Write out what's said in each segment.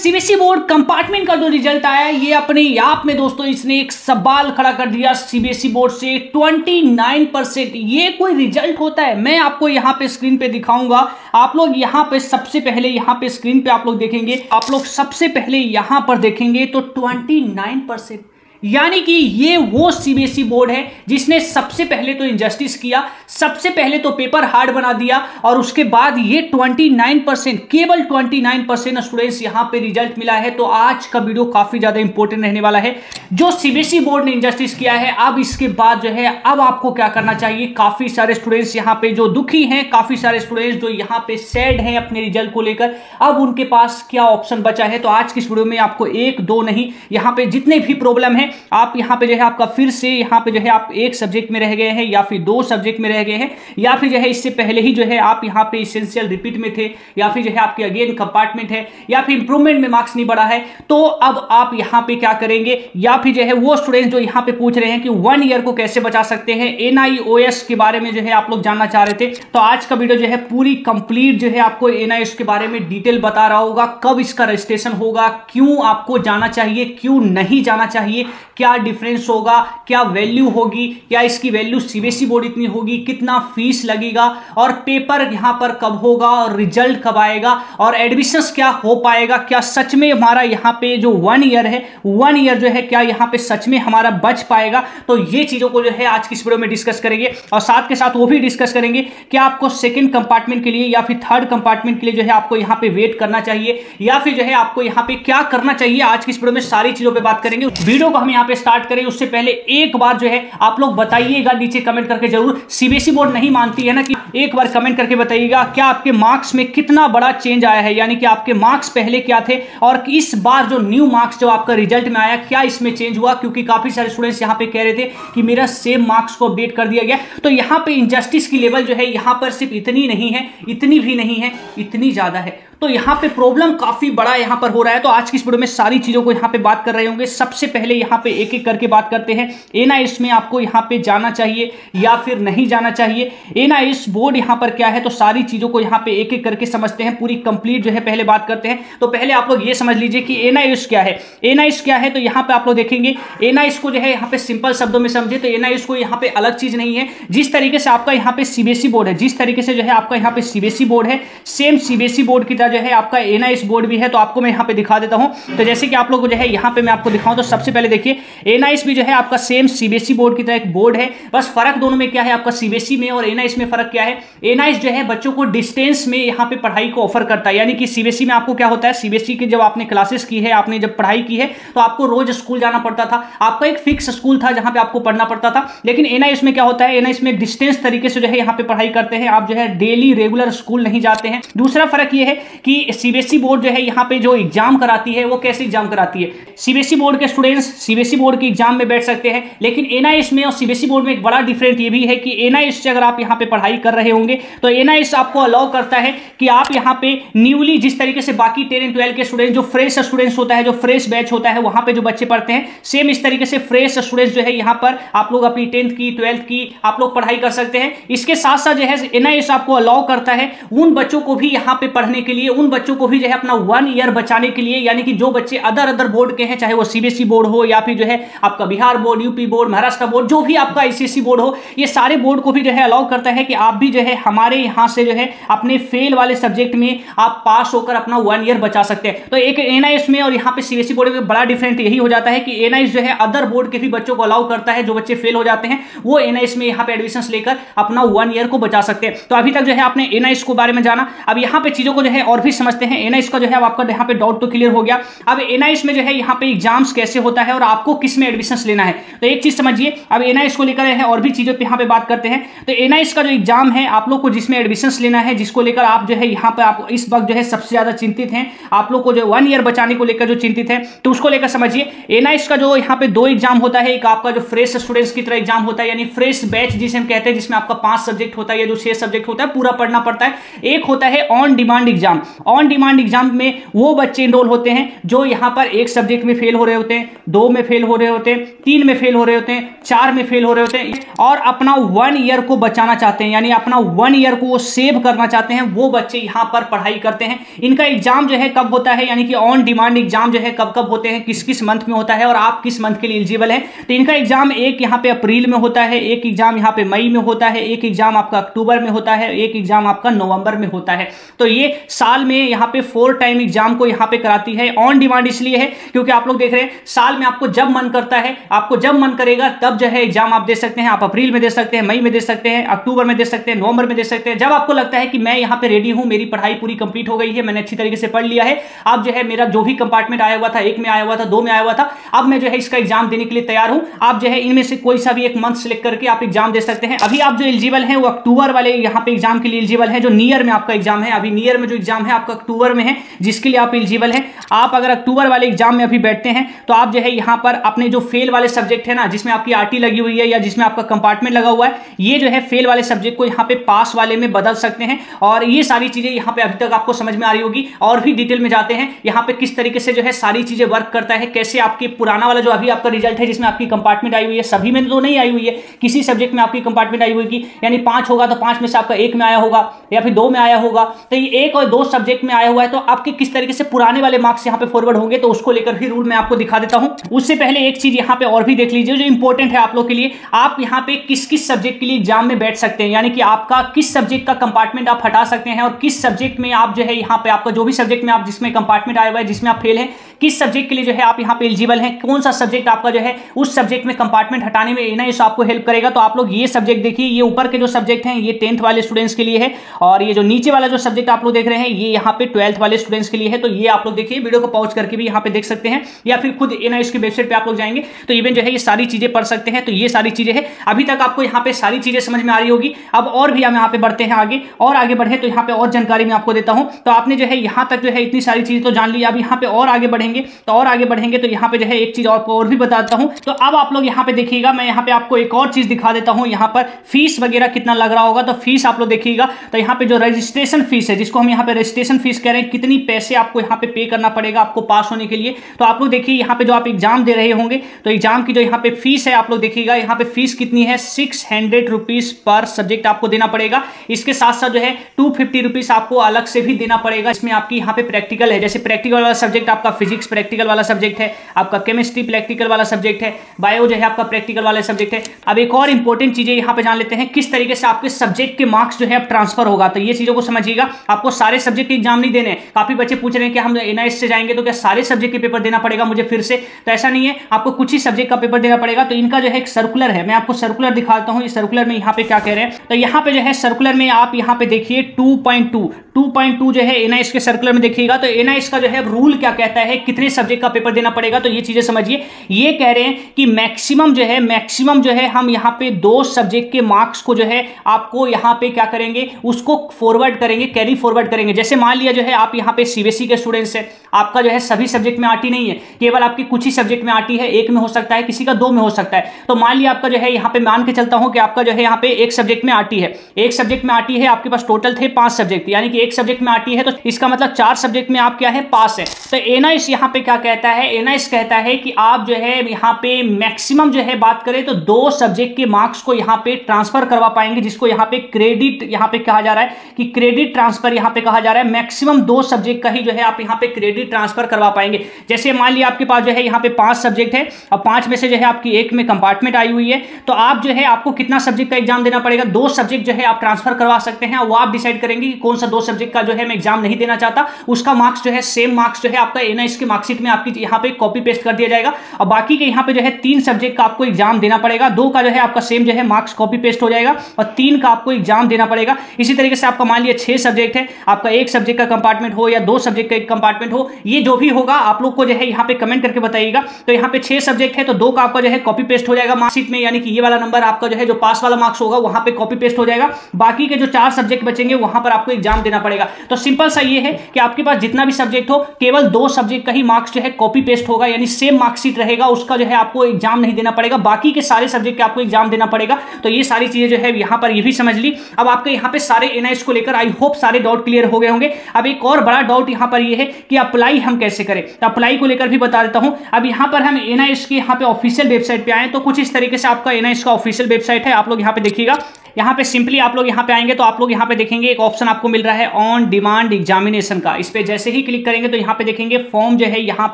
CBSE board compartment का जो result आया ये अपने आप में दोस्तों इसने एक सवाल खड़ा कर दिया सीबीएसई बोर्ड से। 29% ये कोई रिजल्ट होता है? मैं आपको यहाँ पे स्क्रीन पे दिखाऊंगा। आप लोग यहाँ पे सबसे पहले यहाँ पे स्क्रीन पे आप लोग देखेंगे, आप लोग सबसे पहले यहाँ पर देखेंगे तो 29%, यानी कि ये वो सीबीएसई बोर्ड है जिसने सबसे पहले तो इनजस्टिस किया, सबसे पहले तो पेपर हार्ड बना दिया और उसके बाद ये 29%, केवल 29% स्टूडेंट्स यहां पे रिजल्ट मिला है। तो आज का वीडियो काफी ज्यादा इंपॉर्टेंट रहने वाला है। जो सीबीएसई बोर्ड ने इनजस्टिस किया है, अब इसके बाद जो है अब आपको क्या करना चाहिए। काफी सारे स्टूडेंट्स यहाँ पे जो दुखी हैं, काफी सारे स्टूडेंट्स जो यहाँ पे सैड हैं अपने रिजल्ट को लेकर, अब उनके पास क्या ऑप्शन बचा है। तो आज की इस वीडियो में आपको एक दो नहीं, यहाँ पे जितने भी प्रॉब्लम है आप यहाँ पे जो है आपका फिर से यहाँ पे जो है आप एक सब्जेक्ट में रह गए हैं या फिर दो सब्जेक्ट में रह गए हैं, या फिर जो है इससे पहले ही जो है आप यहाँ पे इसेंशियल रिपीट में थे, या फिर जो है आपके अगेन कंपार्टमेंट है, या फिर इंप्रूवमेंट में मार्क्स नहीं बढ़ा है, तो अब आप यहाँ पे क्या करेंगे। या फिर जो है वो स्टूडेंट्स जो यहाँ पे पूछ रहे हैं कि 1 ईयर को कैसे बचा सकते हैं, NIOS के बारे में जो है आप लोग जानना चाह रहे थे। तो आज का वीडियो जो है पूरी कंप्लीट जो है आपको NIOS के बारे में डिटेल बता रहा होगा, कब इसका रजिस्ट्रेशन होगा, क्यों आपको जाना चाहिए, क्यों नहीं जाना चाहिए, क्या डिफरेंस होगा, क्या वैल्यू होगी, क्या इसकी वैल्यू सीबीएसई बोर्ड इतनी होगी, कितना फीस लगेगा, और पेपर यहां पर कब होगा, और रिजल्ट कब आएगा, और एडमिशंस क्या हो पाएगा, क्या सच में हमारा यहां पे जो 1 ईयर है, 1 ईयर जो है क्या यहां पे सच में हमारा बच पाएगा। तो ये चीजों को जो है आज की इस वीडियो में डिस्कस करेंगे, और साथ के साथ वो भी डिस्कस करेंगे कि आपको सेकंड कंपार्टमेंट के लिए या फिर थर्ड कंपार्टमेंट के लिए जो है आपको यहां पे वेट करना चाहिए, या फिर जो है आपको यहां पे क्या करना चाहिए। आज की इस वीडियो में सारी चीजों पे बात करेंगे। वीडियो को हम यहां पे स्टार्ट करें उससे पहले एक बार जो है आप लोग बताइएगा नीचे कमेंट करके जरूर, सीबीएसई बोर्ड नहीं मानती है ना, कि एक बार कमेंट करके बताइएगा क्या आपके मार्क्स में कितना बड़ा चेंज आया है, यानी कि आपके मार्क्स पहले क्या थे और इस बार जो न्यू मार्क्स जो आपका रिजल्ट में आया क्या इसमें चेंज हुआ। क्योंकि काफी सारे स्टूडेंट्स यहां पे कह रहे थे कि मेरा सेम मार्क्स को अपडेट कर दिया गया। तो यहां पे इनजस्टिस की लेवल जो है यहां पर सिर्फ इतनी नहीं है, इतनी भी नहीं है, इतनी ज्यादा है। तो यहां पे प्रॉब्लम काफी बड़ा यहां पर हो रहा है। तो आज की इस वीडियो में सारी चीजों को यहां पे बात कर रहे होंगे। सबसे पहले यहां पे एक एक करके बात करते हैं। NIOS में आपको यहां पे जाना चाहिए या फिर नहीं जाना चाहिए, NIOS बोर्ड यहां पर क्या है, तो सारी चीजों को यहां पे एक एक करके समझते हैं, पूरी कंप्लीट जो है पहले बात करते हैं। तो पहले आप लोग ये समझ लीजिए कि NIOS क्या है। NIOS क्या है तो यहां पे आप लोग देखेंगे NIOS को जो है यहां पे सिंपल शब्दों में समझे तो NIOS को यहां पे अलग चीज नहीं है। जिस तरीके से आपका यहां पे सीबीएसई बोर्ड है, जिस तरीके से जो है आपका यहां पे सीबीएसई बोर्ड है, सेम सीबीएसई बोर्ड की तरह जो है आपका NIOS बोर्ड भी है। तो आपको मैं यहां पे दिखा देता हूं। तो जैसे कि आप लोग को जो है यहां पे मैं आपको दिखाऊं तो सबसे पहले देखिए NIOS भी जो है आपका सेम सीबीएसई बोर्ड की तरह एक बोर्ड है। बस फर्क दोनों में क्या है, आपका सीबीएसई में और NIOS में फर्क क्या है। NIOS जो है बच्चों को डिस्टेंस में यहां पे पढ़ाई को ऑफर करता है, यानी कि सीबीएसई में आपको क्या होता है, सीबीएसई के जब आपने क्लासेस की है, आपने जब पढ़ाई की है तो आपको रोज स्कूल जाना पड़ता था, आपका एक फिक्स स्कूल था जहां पे आपको पढ़ना पड़ता था। लेकिन NIOS में क्या होता है, NIOS में डिस्टेंस तरीके से जो है यहां पे पढ़ाई करते हैं, आप जो है डेली रेगुलर स्कूल नहीं जाते हैं। दूसरा फर्क यह है कि सीबीएसई बोर्ड जो है यहाँ पे जो एग्जाम कराती है वो कैसे एग्जाम कराती है। सीबीएसई बोर्ड के स्टूडेंट्स सीबीएसई बोर्ड के एग्जाम में बैठ सकते हैं, लेकिन NIOS में और सीबीएसई बोर्ड में एक बड़ा डिफरेंस ये भी है कि NIOS से अगर आप यहाँ पे पढ़ाई कर रहे होंगे तो NIOS आपको अलाउ करता है कि आप यहाँ पे न्यूली, जिस तरीके से बाकी 10 एंड 12 के स्टूडेंट्स जो फ्रेश स्टूडेंट्स होता है, जो फ्रेश बैच होता है, वहां पे जो बच्चे पढ़ते हैं, सेम इस तरीके से फ्रेश स्टूडेंट्स जो है यहाँ पर आप लोग अपनी 10th की 12th की आप लोग पढ़ाई कर सकते हैं। इसके साथ साथ जो है NIOS आपको अलाउ करता है उन बच्चों को भी यहाँ पे पढ़ने के लिए, उन बच्चों को भी जो है अपना 1 ईयर बचाने के लिए, यानी कि जो बच्चे अदर बोर्ड के हैं, चाहे वो सीबीएसई बोर्ड हो या फिर जो है आपका Bihar board, UP board, Maharashtra board, जो भी आपका आईसीएसई बोर्ड हो, ये सारे बोर्ड को भी जो है अलाउ करता है कि आप भी जो है हमारे यहां से जो है अपने फेल वाले सब्जेक्ट में आप पास होकर अपना 1 ईयर बचा सकते हैं। तो एक NIOS में और यहाँ पे सीबीएसई बोर्ड में बड़ा डिफरेंस यही हो जाता है कि NIOS जो है अदर बोर्ड के भी बच्चों को अलाउ करता है, जो बच्चे फेल हो जाते हैं वो NIOS में यहाँ पे एडमिशन लेकर अपना 1 ईयर को बचा सकते हैं। तो अभी तक जो है आपने NIOS के बारे में जाना। अब यहाँ पे चीजों को जो है और भी समझते हैं। NIOS का जो है आपका यहाँ पे डाउट तो क्लियर हो गया। अब NIOS में जो है यहाँ पे एग्जाम्स कैसे होता है और आपको किस में एडमिशन लेना है, तो एक चीज समझिए। अब NIOS को लेकर है और भी चीजों पे यहाँ पे बात करते हैं। तो NIOS का जो एग्जाम है आप लोग को जिसमें एडमिशन लेना है, जिसको लेकर आप जो है यहाँ पे आप इस वक्त जो है सबसे ज्यादा चिंतित हैं, आप लोग को जो 1 ईयर बचाने को लेकर जो चिंतित है, तो उसको लेकर समझिए। NIOS का जो यहाँ पे 2 एग्जाम होता है, एक आपका जो फ्रेश स्टूडेंट्स की तरह एग्जाम होता है, यानी फ्रेश बैच जिसे हम कहते हैं, जिसमें आपका 5 सब्जेक्ट होता है या जो 6 सब्जेक्ट होता है पूरा पढ़ना पड़ता है। एक होता है on demand exam. On demand exam में वो बच्चे इनरोल होते हैं जो यहां पर एक सब्जेक्ट में फेल हो रहे होते हैं, 2 में फेल हो रहे होते हैं, 3 में फेल हो रहे होते हैं, 4 में फेल हो रहे होते हैं और अपना 1 ईयर को बचाना चाहते हैं, यानी अपना 1 ईयर को वो सेव करना चाहते हैं। वो बच्चे यहां पर पढ़ाई करते हैं। इनका एग्जाम जो है कब होता है, यानी कि ऑन डिमांड एग्जाम जो है कब कब होते हैं, किस किस मंथ में होता है और आप किस मंथ के लिए एलिजिबल है। तो इनका एग्जाम एक यहां पे अप्रैल में होता है, एक एग्जाम यहां पे मई में होता है, एक एग्जाम आपका अक्टूबर में होता है, एक एग्जाम आपका नवंबर में होता है। तो ये साल में यहां पे 4 टाइम एग्जाम को यहां पे कराती है। ऑन डिमांड इसलिए है क्योंकि आप लोग देख रहे हैं साल में आपको जब मन करता है, आपको जब मन करेगा तब जो है एग्जाम आप दे सकते हैं। आप अप्रैल में दे सकते हैं, मई में दे सकते हैं, अक्टूबर में दे सकते हैं, नवंबर में दे सकते हैं। जब आपको लगता है कि मैं यहां पे रेडी हूं, मेरी पढ़ाई पूरी कंप्लीट हो गई है, मैंने अच्छी तरीके से पढ़ लिया है, अब जो है मेरा जो भी कंपार्टमेंट आया हुआ था, 1 में आया हुआ था, 2 में आया हुआ था, अब मैं जो है इसका एग्जाम देने के लिए तैयार हूं। आप जो है इनमें से कोई सा भी एक मंथ सिलेक्ट करके आप एग्जाम दे सकते हैं। अभी आप जो एलिजिबल हैं वो अक्टूबर वाले यहां पे एग्जाम के लिए एलिजिबल है, जो नियर में आपका एग्जाम है। अभी नियर में जो एग्जाम है आपका अक्टूबर में है, जिसके लिए आप एलिजिबल हैं। आप अगर अक्टूबर वाले एग्जाम में अभी बैठते हैं तो आप जो है यहां पर अपने जो फेल वाले सब्जेक्ट है ना, जिसमें आपकी आरटी लगी हुई है या जिसमें आपका कंपार्टमेंट लगा हुआ है, ये जो है फेल वाले सब्जेक्ट को यहां पे पास वाले में बदल सकते हैं। और ये सारी चीजें यहां पे अभी तक आपको समझ में आ रही होगी। और भी डिटेल में जाते हैं यहां पे किस तरीके से जो है सारी चीजें वर्क करता है, कैसे आपके पुराना वाला जो अभी आपका रिजल्ट है जिसमें आपकी कंपार्टमेंट आई हुई है, सभी में तो नहीं आई हुई है, किसी सब्जेक्ट में आपकी कंपार्टमेंट आई हुई है, यानी 5 होगा तो 5 में से आपका 1 में आया होगा या फिर 2 में आया होगा। तो ये 1 और 2 सब्जेक्ट में आया हुआ है, तो आपके किस तरीके से पुराने वाले मार्क्स यहां पे फॉरवर्ड होंगे, तो उसको लेकर भी रूल मैं आपको दिखा देता हूं। उससे पहले एक चीज यहां पे और भी देख लीजिए जो इंपॉर्टेंट है आप लोग के लिए। आप यहां पे किस किस सब्जेक्ट के लिए एग्जाम में बैठ सकते हैं, यानी कि आपका किस सब्जेक्ट का कंपार्टमेंट आप हटा सकते हैं और किस सब्जेक्ट में आप जो है यहां पे आपका जो भी सब्जेक्ट में आप जिसमें कंपार्टमेंट आया हुआ है, जिसमें आप फेल हैं, किस सब्जेक्ट के लिए जो है आप यहां पे एलिजिबल हैं, कौन सा सब्जेक्ट आपका जो है उस सब्जेक्ट में कंपार्टमेंट हटाने में एनआईएस आपको हेल्प करेगा। तो आप लोग ये सब्जेक्ट देखिए, ये ऊपर के जो सब्जेक्ट हैं ये 10th वाले स्टूडेंट्स के लिए है और ये जो नीचे वाला जो सब्जेक्ट आप लोग देख रहे हैं ये यहां पे 12th वाले स्टूडेंट्स के लिए है। तो ये आप लोग देखिए, वीडियो को पॉज करके भी यहां पे देख सकते हैं या फिर खुद एनआईएस की वेबसाइट पे आप लोग जाएंगे तो इवन जो है ये सारी चीजें पढ़ सकते हैं। तो ये सारी चीजें हैं, अभी तक आपको यहां पे सारी चीजें समझ में आ रही होगी। अब और भी हम यहां पे बढ़ते हैं आगे, और आगे बढ़े तो यहां पे और जानकारी मैं आपको देता हूं। तो आपने जो है यहां तक जो है इतनी सारी चीजें तो जान ली। अब यहां पे और आगे बढ़ेंगे तो यहां पे जो है एक चीज और भी बताता हूं। तो अब आप लोग यहां पे देखिएगा, मैं यहां पे आपको एक और चीज दिखा देता हूं। यहां पर फीस वगैरह कितना लग रहा होगा, तो फीस आप लोग देखिएगा। तो यहां पे जो रजिस्ट्रेशन फीस है, जिसको हम यहां पे रजिस्ट्रेशन फीस कह रहे हैं, कितनी पैसे आपको यहां पे करना पड़ेगा आपको पास होने के लिए। तो आप लोग देखिए यहां पे जो आप एग्जाम दे रहे होंगे तो एग्जाम की जो यहां पे फीस है आप लोग देखिएगा, यहां पे फीस कितनी है, 600 रुपीज पर सब्जेक्ट आपको देना पड़ेगा। इसके साथ साथ जो है 250 रुपीज आपको अलग से भी देना पड़ेगा। इसमें आपकी यहां पे प्रैक्टिकल है, जैसे प्रैक्टिकल वाला सब्जेक्ट आपका फिजिक्स प्रैक्टिकल वाला सब्जेक्ट है, आपका केमिस्ट्री प्रैक्टिकल वाला सब्जेक्ट है, बायो जो है आपका प्रैक्टिकल वाला सब्जेक्ट है। अब एक और इंपॉर्टेंट चीजें यहां पे जान लेते हैं, किस तरीके से आपके सब्जेक्ट के मार्क्स जो है अब ट्रांसफर होगा। तो ये चीजों को समझिएगा, आपको सारे सब्जेक्ट के एग्जाम नहीं देने। काफी बच्चे पूछ रहे हैं कि हम एनआईएस से जाएंगे तो क्या सारे सब्जेक्ट के पेपर देना पड़ेगा मुझे फिर से, तो ऐसा नहीं है, आपको कुछ ही सब्जेक्ट का पेपर देना पड़ेगा। तो इनका जो है एक सर्कुलर है, मैं आपको सर्कुलर दिखाता हूं। इस सर्कुलर में यहां पे क्या कह रहे हैं, तो यहां पे जो है सर्कुलर में आप यहां पे देखिए 2.2 जो है एनआईएस के सर्कुलर में देखिएगा। तो एनआईएस का जो है रूल क्या कहता है, कितने सब्जेक्ट का पेपर देना पड़ेगा, तो ये चीजें समझिए। ये कह रहे हैं कि मैक्सिमम जो है हम यहां पे 2 सब्जेक्ट के मार्क्स को जो है आपको यहां पे क्या करेंगे, उसको फॉरवर्ड करेंगे, कैरी फॉरवर्ड करेंगे। जैसे मान लिया जो है आप यहां पे सीबीएसई के स्टूडेंट्स है, आपका जो है सभी सब्जेक्ट में आरटी नहीं है, केवल आपकी कुछ ही सब्जेक्ट में आरटी है, 1 में हो सकता है, किसी का 2 में हो सकता है। तो मान लिया आपका जो है यहां पे मान के चलता हूं कि आपका जो है यहां पे एक सब्जेक्ट में आरटी है, एक सब्जेक्ट में आरटी है, आपके पास टोटल थे 5 सब्जेक्ट, यानी कि एक सब्जेक्ट में आरटी है, तो इसका मतलब 4 सब्जेक्ट में आप क्या है, पास है। तो एनआईएस यहां पे क्या कहता है, एनआईएस कहता है कि आप जो है यहां पे मैक्सिमम जो है बात करें तो 2 सब्जेक्ट के मार्क्स को यहां पे ट्रांसफर करवा पाएंगे, जिसको यहां पे क्रेडिट यहां पे कहा जा रहा है कि क्रेडिट ट्रांसफर यहां पे कहा जा रहा है। मैक्सिमम 2 सब्जेक्ट का ही जो है आप यहां पे क्रेडिट ट्रांसफर करवा पाएंगे। जैसे मान लिया आपके पास जो है यहां पे 5 सब्जेक्ट है और 5 में से जो है आपकी 1 में कंपार्टमेंट आई हुई है, तो आप जो है आपको कितना सब्जेक्ट का एग्जाम देना पड़ेगा, 2 सब्जेक्ट जो है आप ट्रांसफर करवा सकते हैं। वो आप डिसाइड करेंगे कि कौन सा 2 सब्जेक्ट का जो है मैं एग्जाम नहीं देना चाहता, उसका मार्क्स जो है सेम मार्क्स जो है आपका एनआईएस की मार्कशीट में आपकी यहां पे कॉपी पेस्ट कर दिया जाएगा। और बाकी के यहां पे जो है 3 सब्जेक्ट का आपको एग्जाम देना पड़ेगा, 2 का जो है आपका सेम जो है मार्क्स कॉपी पेस्ट हो जाएगा और 3 का आपको एग्जाम देना पड़ेगा। इसी तरीके से आपका मान लिया 6 सब्जेक्ट है, आपका 1 सब्जेक्ट का कंपार्टमेंट हो या 2 सब्जेक्ट का एक कंपार्टमेंट हो, ये जो भी होगा आप लोग को जो है यहां पे कमेंट करके बताइएगा। तो यहां पे 6 सब्जेक्ट है तो 2 का आपका जो है कॉपी पेस्ट हो जाएगा मार्कशीट में, यानी कि ये वाला नंबर आपका जो है जो पास वाला मार्क्स होगा वहां पे कॉपी पेस्ट हो जाएगा। बाकी के जो 4 सब्जेक्ट बचेंगे वहां पर आपको एग्जाम देना पड़ेगा। तो सिंपल सा ये है कि आपके पास जितना भी सब्जेक्ट हो, केवल 2 सब्जेक्ट का ही मार्क्स जो है कॉपी पेस्ट होगा, यानी सेम मार्कशीट रहेगा, उसका जो है आपको एग्जाम नहीं देना पड़ेगा, बाकी के सारे सब्जेक्ट का आपको एग्जाम देना पड़ेगा। तो ये सारी चीजें जो है यहां पर ये भी समझ ली। अब आपके यहां पे सारे एनआईएस को लेकर आई होप सारे डाउट क्लियर हो गए होंगे। अब एक और बड़ा डाउट यहाँ पर ये है कि अप्लाई हम कैसे करें, तो अप्लाई को लेकर भी बता देता हूं। अब यहाँ पर हम NIST की यहाँ पे ऑफिशियल वेबसाइट पे आए तो कुछ इस तरीके से आपका NIST का ऑफिशियल वेबसाइट है। आप लोग यहाँ पे देखिएगा, यहाँ पे सिंपली आप लोग यहाँ पे आएंगे तो आप लोग यहाँ पे देखेंगे एक ऑप्शन आपको मिल रहा है ऑन डिमांड एग्जामिनेशन का। इस पे जैसे ही क्लिक करेंगे तो यहाँ पे देखेंगे फॉर्म जो है यहाँ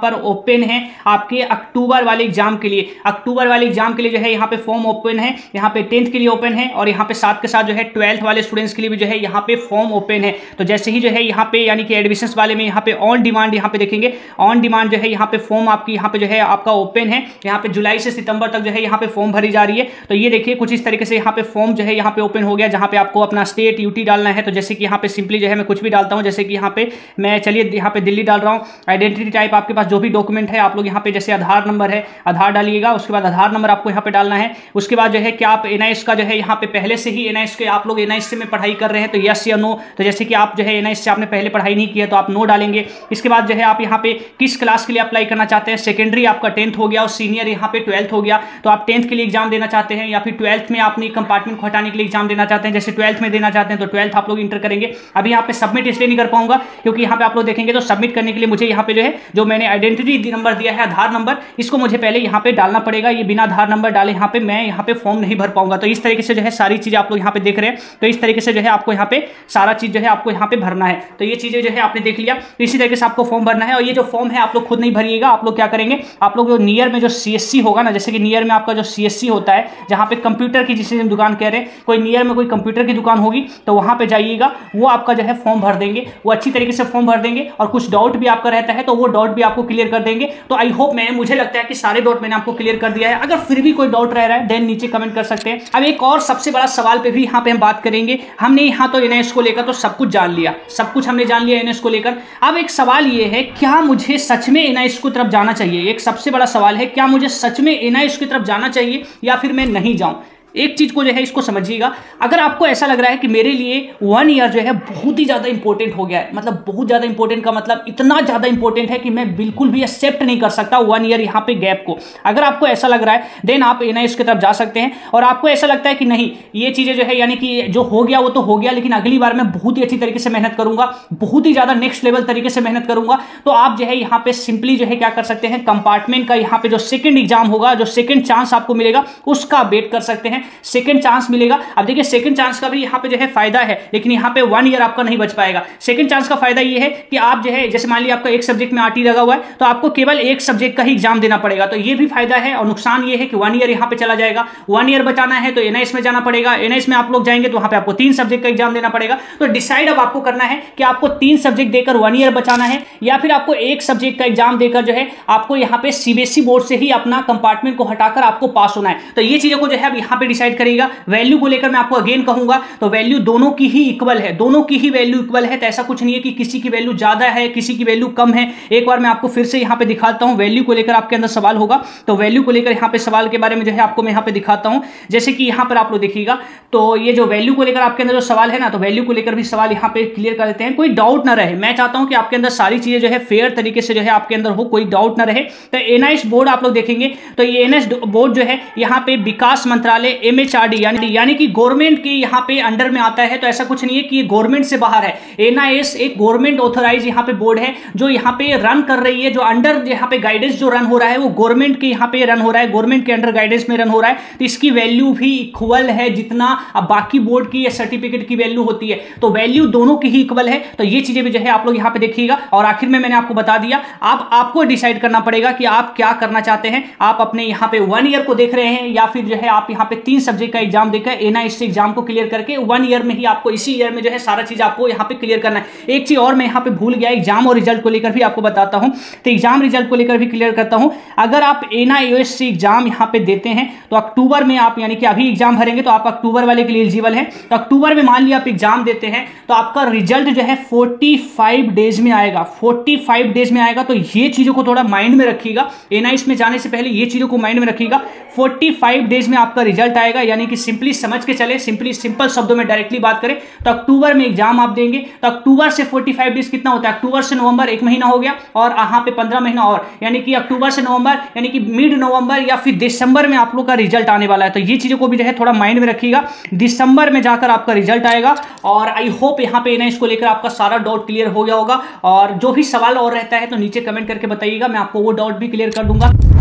पर ओपन है आपके अक्टूबर वाले एग्जाम के लिए। अक्टूबर वाले एग्जाम के लिए जो है यहाँ पे फॉर्म ओपन है, यहाँ पे 10th के लिए ओपन है और यहाँ पे साथ के साथ जो है 12th वाले स्टूडेंट्स के लिए भी जो है यहाँ पे फॉर्म ओपन है। तो जैसे ही जो है यहाँ पे यानी कि एडमिशंस वाले में यहाँ पे ऑन डिमांड यहाँ पे देखेंगे, ऑन डिमांड जो है यहाँ पे फॉर्म आपकी यहाँ पे जो है आपका ओपन है। यहाँ पे जुलाई से सितंबर तक जो है यहाँ पे फॉर्म भरी जा रही है। तो ये देखिए कुछ इस तरीके से यहाँ पे फॉर्म जो है यहाँ पे ओपन हो गया, जहाँ पे आपको अपना स्टेट यूटी डालना है। तो जैसे कि यहाँ पे सिंपली जो है मैं कुछ भी डालता हूँ, जैसे कि यहाँ पे मैं चलिए यहाँ पे दिल्ली डाल रहा हूँ। आइडेंटिटी टाइप आपके पास जो भी डॉक्यूमेंट है आप लोग यहाँ पे जैसे आधार नंबर है आधार डालिएगा, उसके बाद आधार नंबर आपको यहाँ पे डालना है। उसके बाद जो है कि आप NIST का जो है यहाँ पे पहले से ही NIST के आप लोग NIST से में पढ़ाई कर रहे हैं तो यस या नो। तो जैसे कि आप जो है NIST से आपने पहले पढ़ाई नहीं की है तो आप नो डालेंगे। इसके बाद जो है आप यहाँ पे किस क्लास के लिए अप्लाई करना चाहते हैं, सेकेंडरी आपका 10th हो गया और सीनियर यहाँ पे 12th हो गया। तो आप 10th के लिए एग्जाम देना चाहते हैं या फिर 12th में अपनी कंपार्टमेंट को हटाने के लिए एग्जाम देना चाहते हैं, जैसे 12th में देना चाहते हैं तो 12th आप लोग इंटर करेंगे। अभी यहाँ पे सबमिट इसलिए नहीं कर पाऊंगा क्योंकि यहाँ पे आप लोग देखेंगे तो सबमिट करने के लिए मुझे यहाँ पे जो है जो मैंने आइडेंटिटी नंबर दिया है आधार नंबर, इसको मुझे पहले यहाँ पे डालना पड़ेगा। ये बिना आधार नंबर डाले यहाँ पे मैं यहाँ पे फॉर्म नहीं भर पाऊंगा। तो इस तरीके से जो है सारी चीजें आप लोग यहाँ पे देख रहे हैं, तो इस तरीके से जो है आपको यहाँ पे सारा चीज जो है आपको यहाँ पे भरना है। तो ये चीजें जो है आपने देख लिया, तो इसी तरीके से आपको फॉर्म भरना है। और ये जो फॉर्म है आप लोग खुद नहीं भरिएगा, आप लोग क्या करेंगे, आप लोग जो नियर में जो CSC होगा ना, जैसे कि नियर में आपका जो CSC होता है जहाँ पे कंप्यूटर की जिसे हम दुकान कह रहे हैं, कोई नियर में कोई कंप्यूटर की दुकान होगी तो वहां पे जाइएगा, वो आपका जो है फॉर्म भर देंगे, वो अच्छी तरीके से फॉर्म भर देंगे। और कुछ डाउट भी आपका रहता है तो वो डाउट भी आपको क्लियर कर देंगे। तो आई होप मुझे लगता है कि सारे डाउट मैंने आपको क्लियर कर दिया है। अगर फिर भी कोई डाउट रह रहा है देन नीचे कमेंट कर सकते हैं। अब एक और सबसे बड़ा सवाल पे भी यहाँ पे हम बात करेंगे। हमने यहाँ तो NIST को लेकर तो सब कुछ जान लिया, सब कुछ हमने जान लिया NIST को लेकर। अब एक सवाल ये है, क्या मुझे सच में NIST की तरफ जाना चाहिए? एक सबसे बड़ा सवाल है, क्या मुझे सच में NIST की तरफ जाना चाहिए या फिर मैं नहीं जाऊं? एक चीज को जो है इसको समझिएगा, अगर आपको ऐसा लग रहा है कि मेरे लिए 1 ईयर जो है बहुत ही ज्यादा इंपॉर्टेंट हो गया है, मतलब बहुत ज्यादा इंपॉर्टेंट का मतलब इतना ज्यादा इंपॉर्टेंट है कि मैं बिल्कुल भी एक्सेप्ट नहीं कर सकता 1 ईयर यहाँ पे गैप को, अगर आपको ऐसा लग रहा है देन आप NIST की तरफ जा सकते हैं। और आपको ऐसा लगता है कि नहीं ये चीजें जो है यानी कि जो हो गया वो तो हो गया, लेकिन अगली बार मैं बहुत ही अच्छी तरीके से मेहनत करूंगा, बहुत ही ज्यादा नेक्स्ट लेवल तरीके से मेहनत करूंगा, तो आप जो है यहाँ पे सिंपली जो है क्या कर सकते हैं, कंपार्टमेंट का यहाँ पे जो सेकंड एग्जाम होगा, जो सेकंड चांस आपको मिलेगा उसका वेट कर सकते हैं। सेकंड चांस मिलेगा। अब देखिए सेकंड चांस का भी यहाँ पे जो है फायदा है, लेकिन यहाँ पे 1 ईयर आपका नहीं बच पाएगा। सेकंड चांस का फायदा ये है कि आप जो है जैसे मान लिया आपका एक सब्जेक्ट में RT लगा हुआ है तो आपको केवल एक सब्जेक्ट का ही एग्जाम देना पड़ेगा, तो ये भी फायदा है। और नुकसान ये है कि 1 ईयर यहाँ पे चला जाएगा। 1 ईयर बचाना है तो NIST में जाना पड़ेगा, NIST में आप लोग जाएंगे तो वहां पे आपको 3 सब्जेक्ट का एग्जाम देना पड़ेगा। तो डिसाइड अब आपको करना है कि आपको 3 सब्जेक्ट देकर 1 ईयर बचाना है या फिर आपको एक सब्जेक्ट का एग्जाम देकर जो है आपको यहाँ पे CBSE बोर्ड से ही अपना कंपार्टमेंट को हटाकर आपको पास होना है। तो ये चीजों को जो है अब यहाँ पे डिसाइड करिएगा। वैल्यू को लेकर मैं आपको अगेन कहूंगा तो वैल्यू दोनों की ही इक्वल है, दोनों की ही वैल्यू इक्वल है। तो ऐसा कुछ नहीं है कि किसी की वैल्यू ज्यादा है किसी की वैल्यू कम है। एक बार मैं आपको फिर से यहाँ पे दिखाता हूँ, वैल्यू को लेकर आपके अंदर सवाल होगा तो वैल्यू को लेकर यहाँ पे सवाल के बारे में जो है आपको मैं यहाँ पे दिखाता हूँ। जैसे कि यहाँ पर आप लोग देखिएगा तो ये जो वैल्यू को लेकर आपके अंदर जो सवाल है ना, तो वैल्यू को लेकर भी सवाल यहाँ पे क्लियर कर देते हैं, कोई डाउट ना रहे। मैं चाहता हूँ कि आपके अंदर सारी चीजें जो है फेयर तरीके से जो है आपके अंदर हो, कोई डाउट ना रहे। तो NIST बोर्ड आप लोग देखेंगे तो ये NIST बोर्ड जो है यहाँ पे विकास मंत्रालय MHRD यानी कि गवर्नमेंट के यहाँ पे अंडर में आता है। तो ऐसा कुछ नहीं है कि ये गवर्नमेंट से बाहर है। NIST एक गवर्नमेंट ऑथराइज यहाँ पे बोर्ड है जो यहाँ पे रन कर रही है, जो अंडर यहाँ पे गाइडेंस जो रन हो रहा है वो गवर्नमेंट के यहाँ पे रन हो रहा है, गवर्नमेंट के अंडर गाइडेंस में रन हो रहा है। तो इसकी वैल्यू भी इक्वल है जितना अब बाकी बोर्ड की या सर्टिफिकेट की वैल्यू होती है, तो वैल्यू दोनों की ही इक्वल है। तो ये चीजें भी जो है आप लोग यहाँ पे देखिएगा। और आखिर में मैंने आपको बता दिया, अब आपको डिसाइड करना पड़ेगा कि आप क्या करना चाहते हैं। आप अपने यहाँ पे 1 ईयर को देख रहे हैं या फिर जो है आप यहाँ पे 3 सब्जेक्ट का एग्जाम देकर NIST एग्जाम को क्लियर करके 1 ईयर में ही आपको इसी ईयर में जो है सारा चीज आपको यहाँ पे क्लियर करना है। एक चीज और मैं यहाँ पे भूल गया, एग्जाम और रिजल्ट को लेकर भी आपको बताता हूँ। तो एग्जाम रिजल्ट को लेकर भी क्लियर करता हूँ। अगर आप NIST एग्जाम यहाँ पे देते हैं तो अक्टूबर में आप यानी कि अभी एग्जाम भरेंगे तो आप अक्टूबर वाले के लिए एलिजिबल हैं। तो अक्टूबर में मान लिया आप एग्जाम देते हैं तो आपका रिजल्ट जो है 45 डेज में आएगा, 45 डेज में आएगा। तो ये चीजों को थोड़ा माइंड में रखिएगा, NIST में जाने से पहले ये चीजों को माइंड में रखिएगा। 45 डेज में आपका रिजल्ट आएगा, यानी कि सिंपली समझ के चले, सिंपल शब्दों में डायरेक्टली बात करें तो अक्टूबर में एग्जाम आप देंगे। तो अक्टूबर से 45 डेज कितना होता है, अक्टूबर से नवंबर 1 महीना हो गया, और यहाँ पे 15 महीना और, यानी कि अक्टूबर से नवंबर यानी कि मिड नवंबर या फिर दिसंबर में आप लोग का रिजल्ट आने वाला है। तो ये चीजों को भी जो है थोड़ा माइंड में रखिएगा, दिसंबर में जाकर आपका रिजल्ट आएगा। और आई होप यहाँ पे ना इसको लेकर आपका सारा डाउट क्लियर हो गया होगा, और जो भी सवाल और रहता है तो नीचे कमेंट करके बताइएगा, मैं आपको वो डाउट भी क्लियर कर दूंगा।